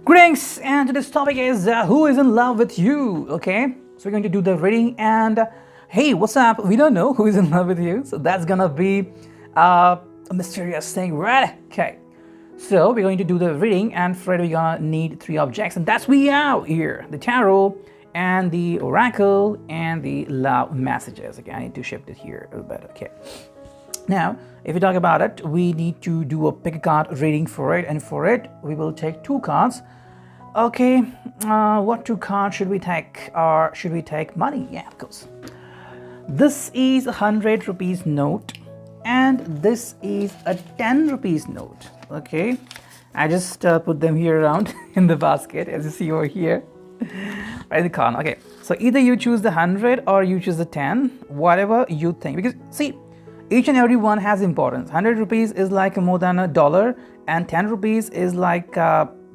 Greetings, and today's topic is who is in love with you? Okay, so we're going to do the reading, and hey, what's up? We don't know who is in love with you, so that's gonna be a mysterious thing, right? Okay, so we're going to do the reading, and for it we're gonna need three objects, and that's we out here: the tarot, and the oracle, and the love messages. Okay, I need to shift it here a little bit. Okay. Now, if we talk about it, we need to do a pick a card reading for it, and for it, we will take two cards. Okay, what two cards should we take? Or should we take money? Yeah, of course. This is a 100 rupees note, and this is a 10 rupees note. Okay, I just put them here around in the basket, as you see over here, right in the corner. Okay, so either you choose the 100 or you choose the 10, whatever you think, because see, each and every one has importance. 100 rupees is like more than $1, and 10 rupees is like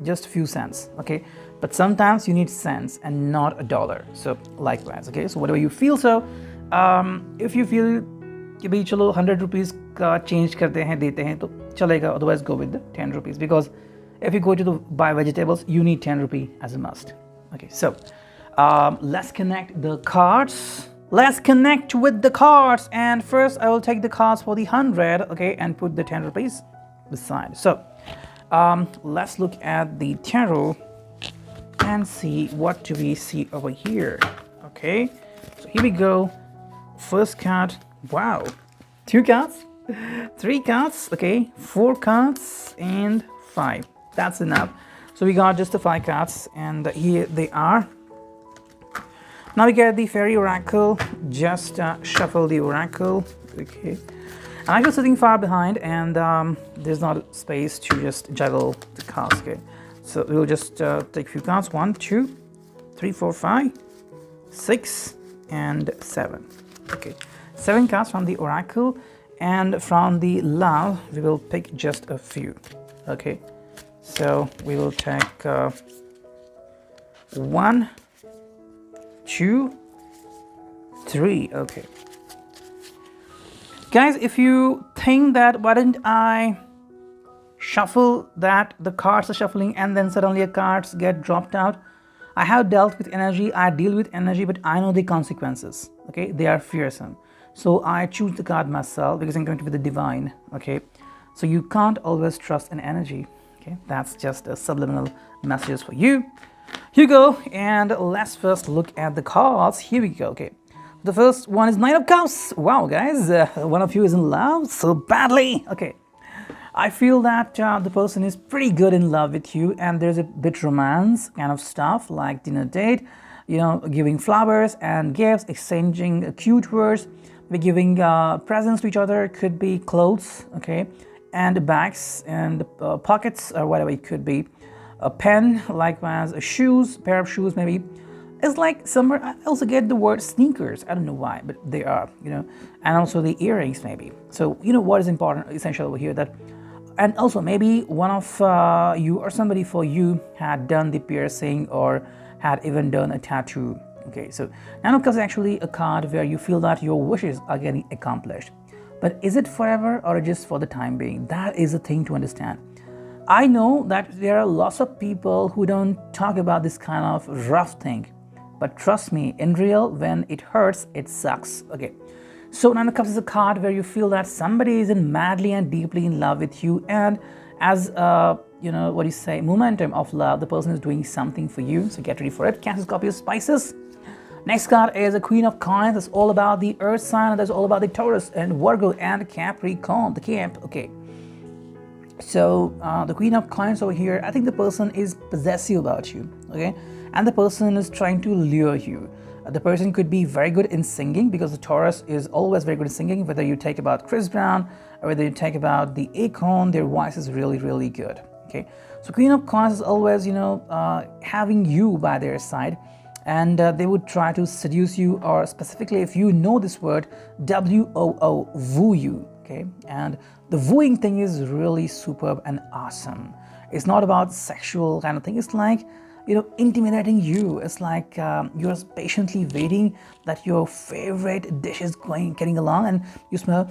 just a few cents. Okay, but sometimes you need cents and not $1. So likewise. Okay, so whatever you feel. So if you feel कि भाई चलो 100 rupees का change करते हैं देते हैं तो चलेगा. Otherwise go with the 10 rupees, because if you go to the buy vegetables, you need 10 rupee as a must. Okay, so let's connect the cards. Let's connect with the cards, and first I will take the cards for the 100, okay, and put the 10 rupees beside. So let's look at the tarot and see what do we see over here. Okay, so here we go. First card. Wow, 2 cards, 3 cards, okay, 4 cards, and 5. That's enough. So we got just the 5 cards, and here they are. Now we get the fairy oracle. Just shuffle the oracle. Okay, I'm actually sitting far behind, and there's not space to just juggle the cards. Okay, so we'll just take a few cards. 1, 2, 3, 4, 5, 6, and 7. Okay, 7 cards from the oracle, and from the love we will pick just a few. Okay, so we will take 1, 2, 3. Okay, guys, if you think that why didn't I shuffle that the cards are shuffling and then suddenly the cards get dropped out, I have dealt with energy, I deal with energy, but I know the consequences. Okay, they are fearsome, so I choose the card myself because I'm going to be the divine. Okay, so you can't always trust an energy. Okay, that's just a subliminal messages for you. Here you go, and let's first look at the cards. Here we go. Okay, the first one is 9 of Cups. Wow, guys, one of you is in love so badly. Okay, I feel that the person is pretty good in love with you, and there's a bit romance kind of stuff, like dinner date, you know, giving flowers and gifts, exchanging cute words, maybe giving presents to each other. Could be clothes, okay, and bags and pockets or whatever it could be. A pen, likewise, a shoes, pair of shoes maybe. It's like somewhere I also get the word sneakers. I don't know why, but they are, you know, and also the earrings maybe. So you know what is important, essential over here, that, and also maybe one of you or somebody for you had done the piercing or had even done a tattoo. Okay, so Nine of Cups is actually a card where you feel that your wishes are getting accomplished. But is it forever or just for the time being? That is a thing to understand. I know that there are lots of people who don't talk about this kind of rough thing, but trust me, in real, when it hurts, it sucks. Okay, so Nine of Cups is a card where you feel that somebody is madly and deeply in love with you, and as you know, what do you say, momentum of love, the person is doing something for you. So get ready for it. Cancel copy of Spices. Next card is a Queen of Coins. That's all about the Earth sign, and that's all about the Taurus and Virgo and Capricorn, the camp. Okay. So the Queen of Coins over here, I think the person is possessive about you, okay, and the person is trying to lure you. The person could be very good in singing, because the Taurus is always very good in singing. Whether you take about Chris Brown or whether you take about the Akon, their voice is really, really good. Okay, so Queen of Coins is always, you know, having you by their side, and they would try to seduce you, or specifically, if you know this word, W-O-O, woo you. Okay, and the wooing thing is really superb and awesome. It's not about sexual kind of thing. It's like intimidating you. It's like you're patiently waiting that your favorite dish is getting along, and you smell,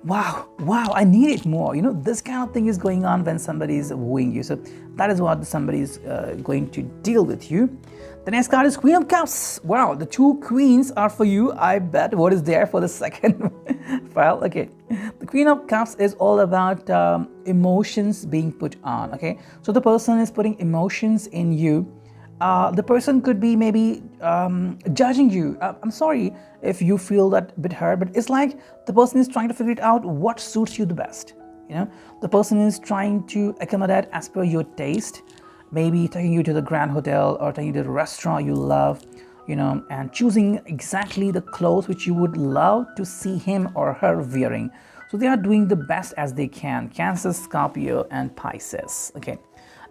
wow, I need it more. This kind of thing is going on when somebody is wooing you. So that is what somebody is going to deal with you. The next card is Queen of Cups. Wow, the two queens are for you. I bet what is there for the second file. Okay, the Queen of Cups is all about emotions being put on. Okay, so the person is putting emotions in you. The person could be maybe judging you. I'm sorry if you feel that bit hurt, but it's like the person is trying to figure it out what suits you the best. The person is trying to accommodate as per your taste. Maybe taking you to the grand hotel or taking you to the restaurant you love, and choosing exactly the clothes which you would love to see him or her wearing. So they are doing the best as they can. Cancer, Scorpio, and Pisces. Okay.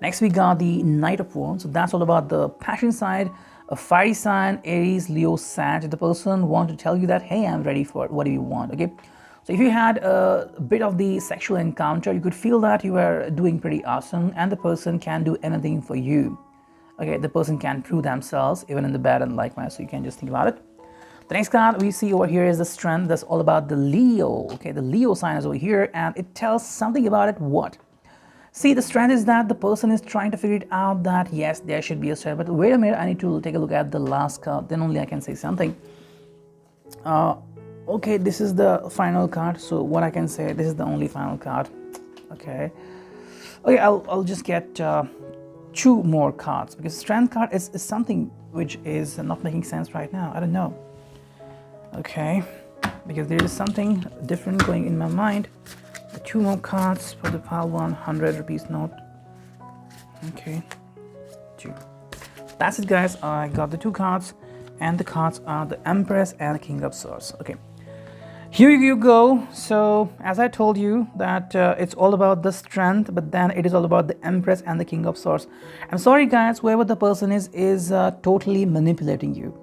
Next we got the Knight of Wands. So that's all about the passion side. A fiery sign, Aries, Leo, Sag. The person wants to tell you that, hey, I'm ready for it. What do you want? Okay. So if you had a bit of the sexual encounter, you could feel that you were doing pretty awesome, and the person can do anything for you. Okay, the person can prove themselves even in the bad and likewise. So you can just think about it. The next card we see over here is the Strength. That's all about the Leo. Okay, the Leo sign is over here, and it tells something about it. What? See, the Strength is that the person is trying to figure it out that yes, there should be a strength. But wait a minute, I need to take a look at the last card. Then only I can say something. Okay, this is the final card. So what I can say, this is the only final card. Okay, I'll just get two more cards, because Strength card is something which is not making sense right now. I don't know. Okay, because there is something different going in my mind. The two more cards for the pile 100 rupees note. Okay, two. That's it, guys. I got the two cards, and the cards are the Empress and the King of Swords. Okay, here you go. So as I told you that it's all about the Strength, but then it is all about the Empress and the King of Swords. I'm sorry, guys, whoever the person is totally manipulating you.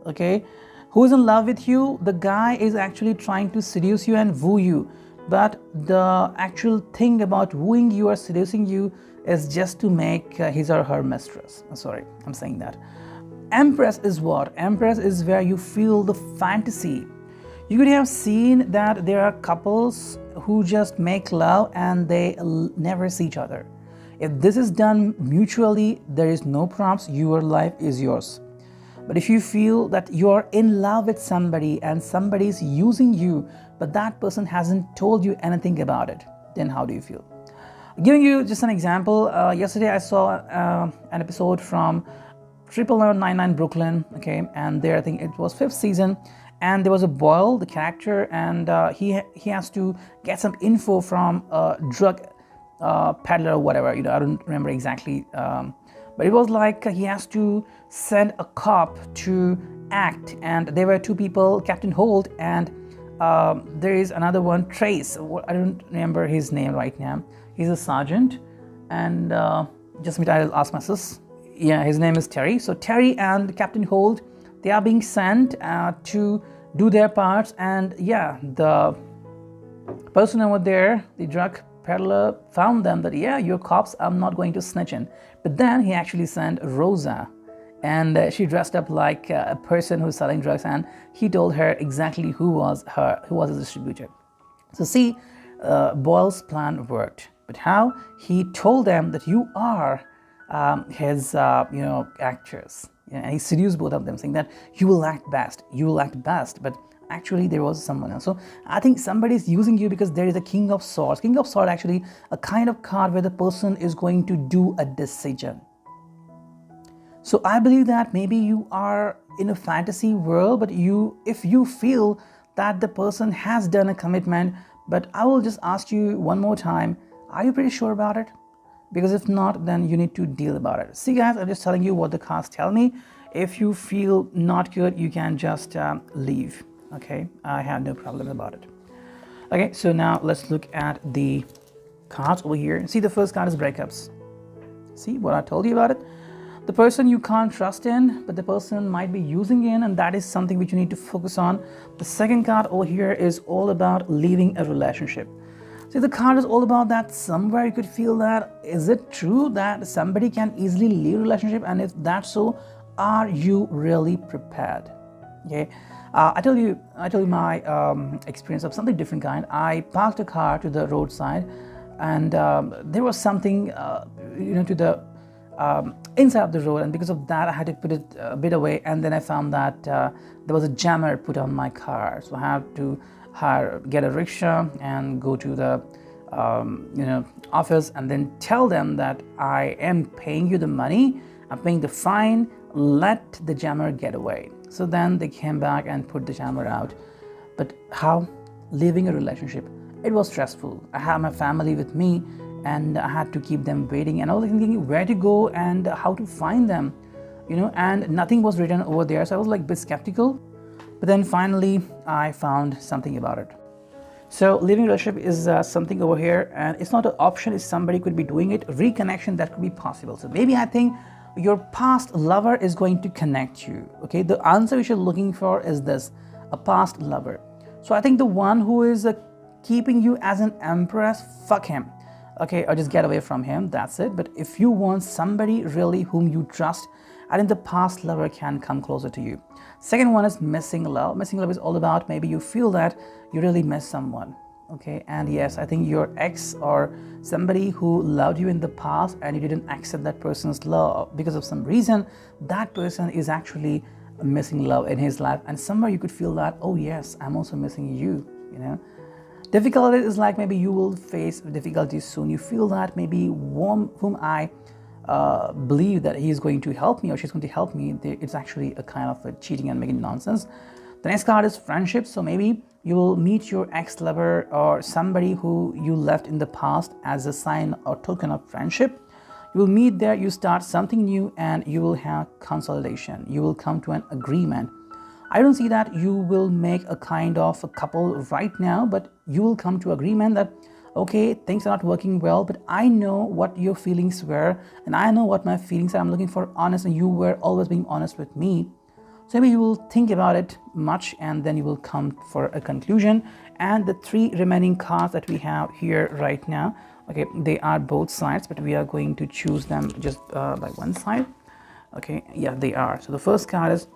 Okay, who is in love with you? The guy is actually trying to seduce you and woo you, but the actual thing about wooing you or seducing you is just to make his or her mistress. Sorry, I'm saying that. Empress is what? Empress is where you feel the fantasy. You could have seen that there are couples who just make love and they never see each other. If this is done mutually, there is no prompts, your life is yours. But if you feel that you're in love with somebody and somebody is using you, but that person hasn't told you anything about it, then how do you feel? Giving you just an example, yesterday I saw an episode from 999 Brooklyn, okay, and there I think it was 5th season, and there was a Boyle, the character, and he has to get some info from a drug peddler or whatever, I don't remember exactly, but it was like he has to send a cop to act, and there were two people, Captain Holt, and there is another one, Trace. I don't remember his name right now. He's a sergeant, and just a minute, I'll ask my sis. Yeah, his name is Terry. So Terry and Captain Holt, they are being sent to do their parts, and yeah, the person over there, the drug peddler, found them that yeah, you're cops, I'm not going to snitch in. But then he actually sent Rosa, and she dressed up like a person who's selling drugs, and he told her exactly who was the distributor. So see, Boyle's plan worked. But how? He told them that you are his actors, and he seduced both of them, saying that you will act best, but actually there was someone else. So I think somebody is using you because there is a King of Swords. King of Swords actually a kind of card where the person is going to do a decision. So I believe that maybe you are in a fantasy world, but if you feel that the person has done a commitment, but I will just ask you one more time, are you pretty sure about it? Because if not, then you need to deal about it. See, guys, I'm just telling you what the cards tell me. If you feel not good, you can just leave. Okay, I have no problem about it. Okay, so now let's look at the cards over here. See, the first card is breakups. See what I told you about it? The person you can't trust in, but the person might be using in, and that is something which you need to focus on. The second card over here is all about leaving a relationship. So See, the card is all about that. Somewhere you could feel that, is it true that somebody can easily leave a relationship? And if that's so, are you really prepared? Okay, I tell you my experience of something different kind. I parked a car to the roadside, and there was something, to the inside of the road, and because of that, I had to put it a bit away. And then I found that there was a jammer put on my car, so I had to get a rickshaw and go to the office, and then tell them that I am paying you the money, I'm paying the fine, let the jammer get away. So then they came back and put the jammer out. But how? Leaving a relationship, it was stressful. I had my family with me, and I had to keep them waiting, and I was thinking where to go and how to find them, and nothing was written over there, so I was like a bit skeptical. But then finally I found something about it. So leaving a relationship is something over here, and it's not an option, it's somebody could be doing it. Reconnection, that could be possible. So maybe I think your past lover is going to connect you. Okay, the answer which you're looking for is this: a past lover. So I think the one who is keeping you as an empress, fuck him. Okay, or just get away from him, that's it. But if you want somebody really whom you trust, I think the past lover can come closer to you. Second one is missing love. Missing love is all about maybe you feel that you really miss someone. Okay, and yes, I think your ex or somebody who loved you in the past and you didn't accept that person's love because of some reason, that person is actually missing love in his life, and somewhere you could feel that, oh yes, I'm also missing you. Difficulty is like maybe you will face difficulties soon. You feel that maybe whom I believe that he is going to help me or she's going to help me, it's actually a kind of a cheating and making nonsense. The next card is friendship. So maybe you will meet your ex-lover or somebody who you left in the past as a sign or token of friendship. You will meet there, you start something new, and you will have consolidation. You will come to an agreement. I don't see that you will make a kind of a couple right now, but you will come to agreement that, okay, things are not working well, but I know what your feelings were, and I know what my feelings are. I'm looking for honest, and you were always being honest with me. So maybe you will think about it much, and then you will come for a conclusion. And the three remaining cards that we have here right now, okay, they are both sides, but we are going to choose them just by one side. Okay, yeah, they are. So the first card is,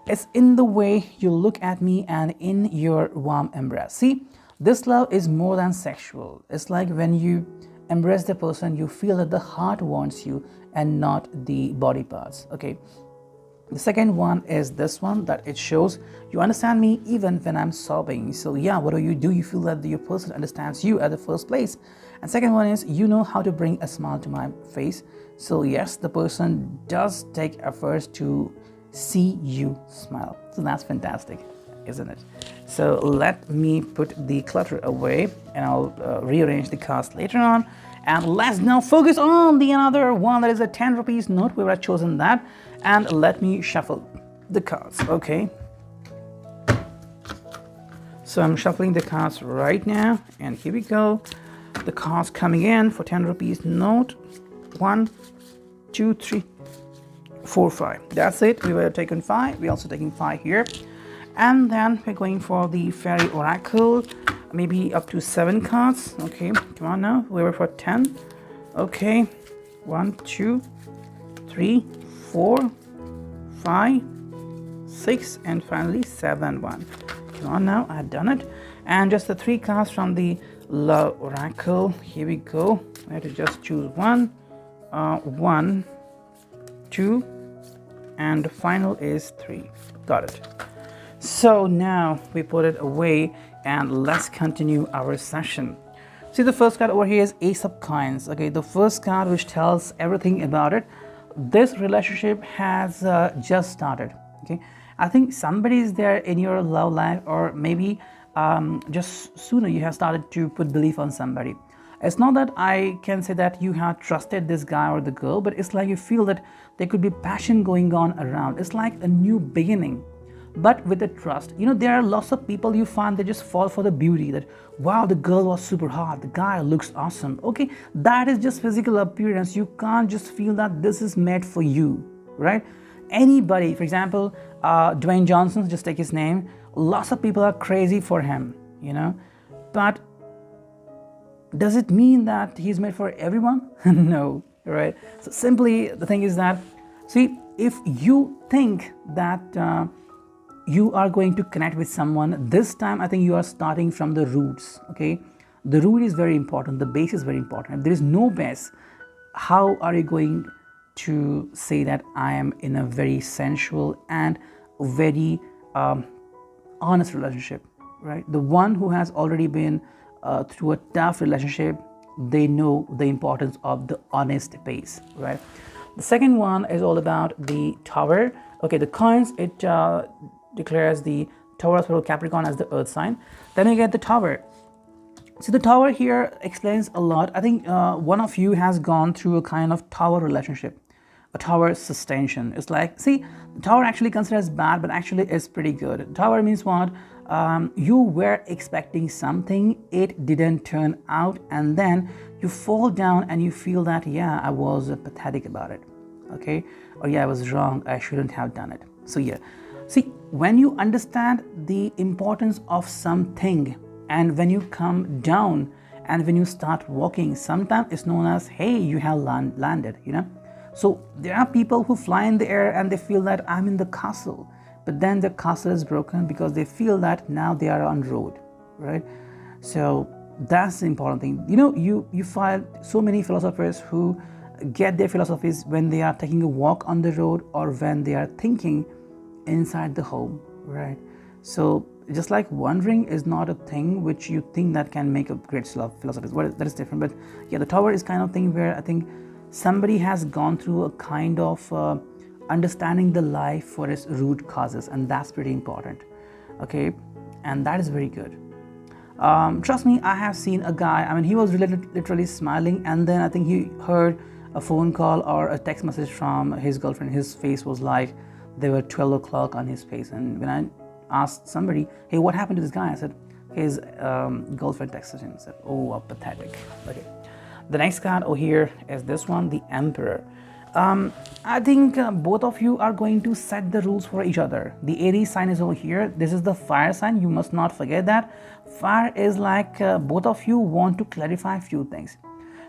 it's in the way you look at me and in your warm embrace. See, this love is more than sexual. It's like when you embrace the person, you feel that the heart wants you and not the body parts. Okay. The second one is this one, that it shows you understand me even when I'm sobbing. So yeah, what do? You feel that your person understands you at the first place. And second one is, you know how to bring a smile to my face. So yes, the person does take efforts to see you smile. So that's fantastic, isn't it? So let me put the clutter away, and I'll rearrange the cards later on. And let's now focus on the another one, that is a 10 rupees note. We have chosen that. And let me shuffle the cards. Okay, so I'm shuffling the cards right now, and here we go. The cards coming in for 10 rupees note. 1, 2, 3, 4, 5. That's it. We were taking 5. We're also taking 5 here. And then we're going for the fairy oracle, maybe up to 7 cards. Okay, come on now. We were for 10. Okay, 1, 2, 3, 4, 5, 6, and finally 7. 1. Come on now, I've done it. And just the 3 cards from the love oracle. Here we go. I have to just choose 1, 1, 2, and the final is 3. Got it. So now we put it away, and let's continue our session. See, the first card over here is Ace of Coins. Okay, the first card which tells everything about it. This relationship has just started. Okay, I think somebody is there in your love life, or maybe just sooner you have started to put belief on somebody. It's not that I can say that you have trusted this guy or the girl, but it's like you feel that there could be passion going on around. It's like a new beginning, but with the trust. There are lots of people you find they just fall for the beauty, that wow, the girl was super hot, the guy looks awesome. Okay, that is just physical appearance. You can't just feel that this is made for you, right? Anybody, for example, Dwayne Johnson, just take his name, lots of people are crazy for him, but Does it mean that he's made for everyone? No, right? So simply the thing is that, see, if you think that you are going to connect with someone, this time I think you are starting from the roots, okay? The root is very important, the base is very important. If there is no base, how are you going to say that I am in a very sensual and very honest relationship, right? The one who has already been through a tough relationship, they know the importance of the honest base, right? The second one is all about the tower. Okay, the coins, it declares the Taurus or Capricorn as the earth sign. Then you get the tower. So the tower here explains a lot. I think one of you has gone through a kind of tower relationship, a tower suspension. It's like, see, the tower actually considered as bad, but actually is pretty good. Tower means what? You were expecting something, it didn't turn out, and then you fall down and you feel that, yeah, I was pathetic about it, okay? Or yeah, I was wrong, I shouldn't have done it. So yeah, see, when you understand the importance of something, and when you come down and when you start walking, sometimes it's known as, hey, you have landed, you know? So there are people who fly in the air and they feel that I'm in the castle, but then the castle is broken because they feel that now they are on road, right? So that's the important thing. You know, you find so many philosophers who get their philosophies when they are taking a walk on the road or when they are thinking inside the home, right? So just like wandering is not a thing which you think that can make a great philosophy. Well, that is different. But yeah, the tower is kind of thing where I think somebody has gone through a kind of understanding the life for its root causes, and that's pretty important, okay? And that is very good. Trust me, I have seen a guy, I mean, he was literally smiling, and then I think he heard a phone call or a text message from his girlfriend. His face was like, there were 12 o'clock on his face. And when I asked somebody, hey, what happened to this guy? I said, his girlfriend texted him and said, oh, pathetic. Okay. The next card over here is this one, the Emperor. I think both of you are going to set the rules for each other. The Aries sign is over here. This is the fire sign. You must not forget that. Fire is like both of you want to clarify a few things.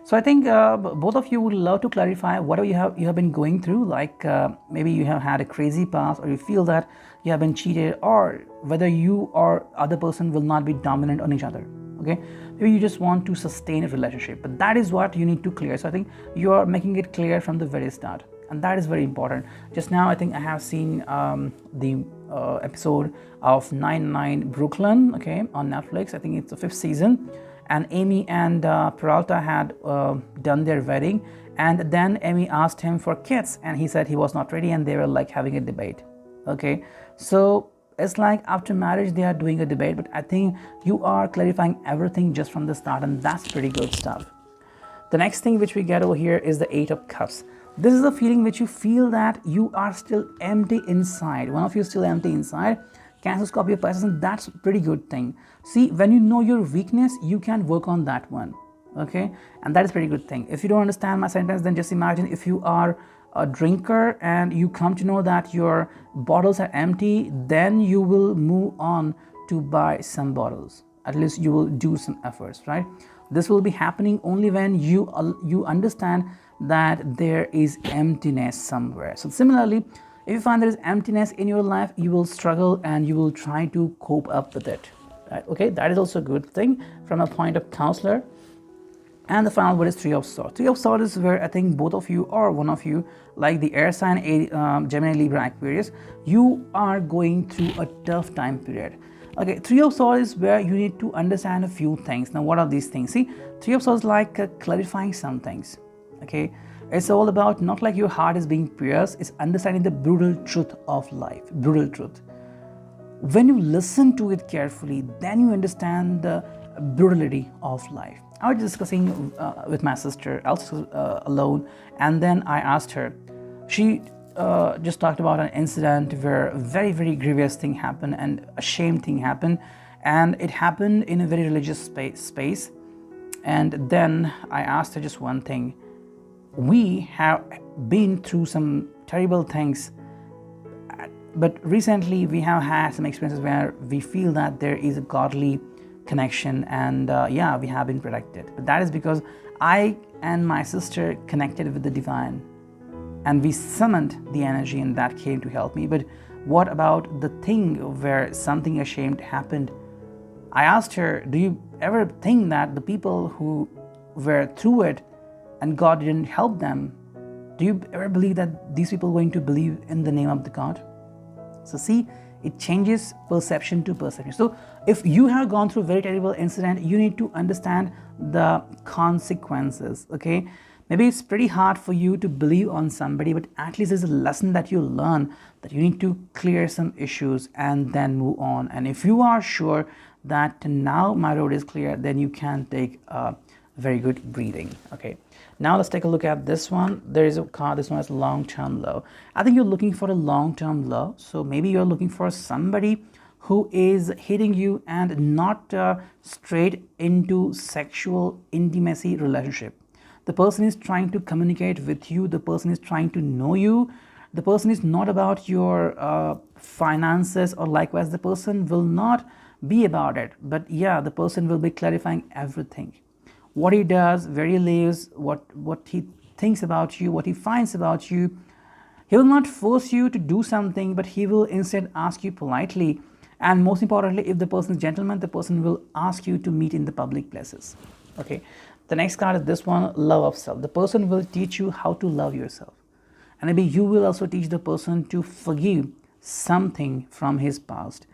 So I think both of you would love to clarify whatever you have been going through, like maybe you have had a crazy past, or you feel that you have been cheated, or whether you or other person will not be dominant on each other, okay? Maybe you just want to sustain a relationship, but that is what you need to clear. So I think you are making it clear from the very start, and that is very important. Just now I think I have seen the episode of 99 Brooklyn, okay, on Netflix. I think it's the 5th season. And Amy and Peralta had done their wedding, and then Amy asked him for kids, and he said he was not ready, and they were like having a debate, okay? So it's like after marriage they are doing a debate, but I think you are clarifying everything just from the start, and that's pretty good stuff. The next thing which we get over here is the 8 of Cups. This is a feeling which you feel that you are still empty inside. One of you is still empty inside. Cancer, Scorpio, Pisces, and that's a pretty good thing. See, when you know your weakness, you can work on that one, okay? And that is a pretty good thing. If you don't understand my sentence, then just imagine if you are a drinker and you come to know that your bottles are empty, then you will move on to buy some bottles. At least you will do some efforts, right? This will be happening only when you understand that there is emptiness somewhere. So similarly, if you find there is emptiness in your life, you will struggle and you will try to cope up with it, right? Okay, that is also a good thing from a point of counselor. And the final word is 3 of Swords. 3 of Swords is where I think both of you or one of you, like the air sign, Gemini, Libra, Aquarius, you are going through a tough time period. Okay, 3 of Swords is where you need to understand a few things. Now, what are these things? See, 3 of Swords is like clarifying some things, okay? It's all about not like your heart is being pierced, it's understanding the brutal truth of life, brutal truth. When you listen to it carefully, then you understand the brutality of life. I was discussing with my sister, also alone, and then I asked her. She just talked about an incident where a very, very grievous thing happened and a shame thing happened, and it happened in a very religious space. And then I asked her just one thing. We have been through some terrible things, but recently we have had some experiences where we feel that there is a godly connection, and yeah, we have been protected. But that is because I and my sister connected with the divine, and we summoned the energy, and that came to help me. But what about the thing where something ashamed happened? I asked her, do you ever think that the people who were through it and God didn't help them, do you ever believe that these people are going to believe in the name of the God? So see, it changes perception to perception. So if you have gone through a very terrible incident, you need to understand the consequences, okay? Maybe it's pretty hard for you to believe on somebody, but at least there's a lesson that you learn that you need to clear some issues and then move on. And if you are sure that now my road is clear, then you can take a very good breathing, okay? Now let's take a look at this one. There is a card, this one is long-term love. I think you're looking for a long-term love. So maybe you're looking for somebody who is hitting you and not straight into sexual intimacy relationship. The person is trying to communicate with you. The person is trying to know you. The person is not about your finances, or likewise the person will not be about it. But yeah, the person will be clarifying everything. What he does, where he lives, what he thinks about you, what he finds about you. He will not force you to do something, but he will instead ask you politely. And most importantly, if the person is a gentleman, the person will ask you to meet in the public places. Okay. The next card is this one, love of self. The person will teach you how to love yourself. And maybe you will also teach the person to forgive something from his past.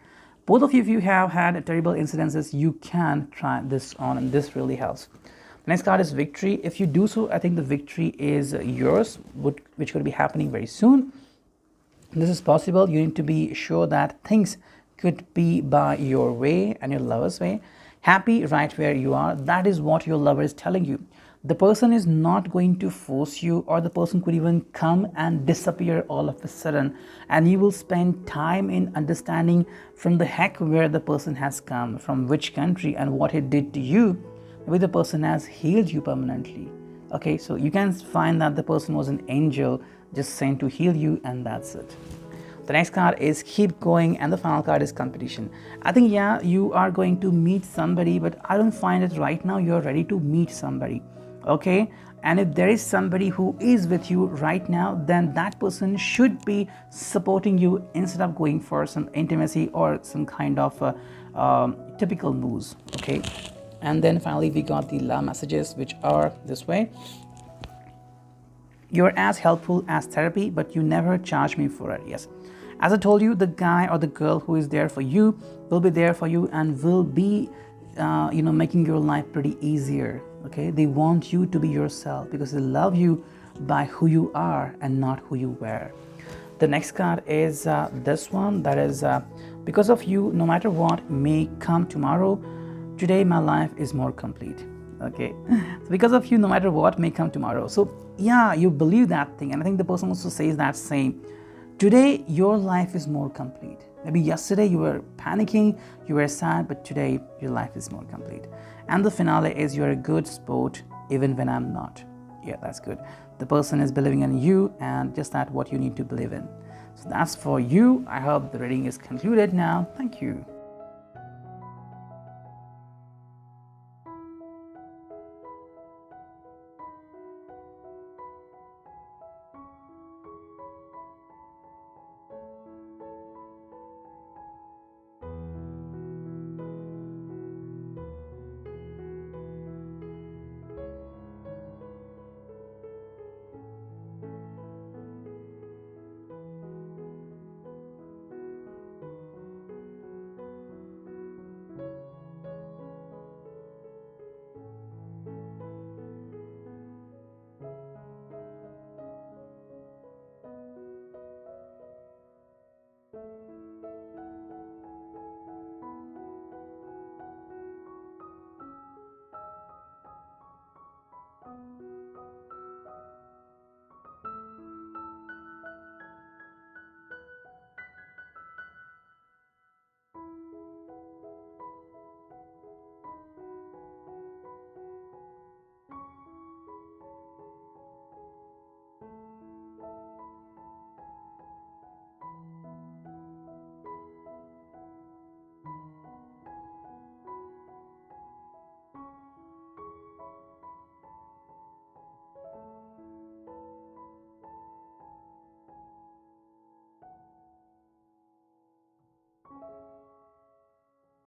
Both of you, if you have had terrible incidences, you can try this on, and this really helps. The next card is victory. If you do so, I think the victory is yours, which could be happening very soon. This is possible. You need to be sure that things could be by your way and your lover's way. Happy right where you are. That is what your lover is telling you. The person is not going to force you, or the person could even come and disappear all of a sudden, and you will spend time in understanding from the heck where the person has come, from which country, and what he did to you. Maybe the person has healed you permanently. Okay, so you can find that the person was an angel just sent to heal you, and that's it. The next card is keep going, and the final card is competition. I think, yeah, you are going to meet somebody, but I don't find it right now you're ready to meet somebody. Okay, and if there is somebody who is with you right now, then that person should be supporting you instead of going for some intimacy or some kind of typical moves. Okay, and then finally we got the love messages, which are this way. You're as helpful as therapy, but you never charge me for it. Yes, as I told you, the guy or the girl who is there for you will be there for you and will be making your life pretty easier. Okay, they want you to be yourself because they love you by who you are and not who you were. The next card is this one, that is because of you, no matter what may come tomorrow, today my life is more complete. Okay, so because of you, no matter what may come tomorrow. So yeah, you believe that thing, and I think the person also says that same. Today your life is more complete. Maybe yesterday you were panicking, you were sad, but today your life is more complete. And the finale is you're a good sport even when I'm not. Yeah, that's good. The person is believing in you, and just that what you need to believe in. So that's for you. I hope the reading is concluded now. Thank you.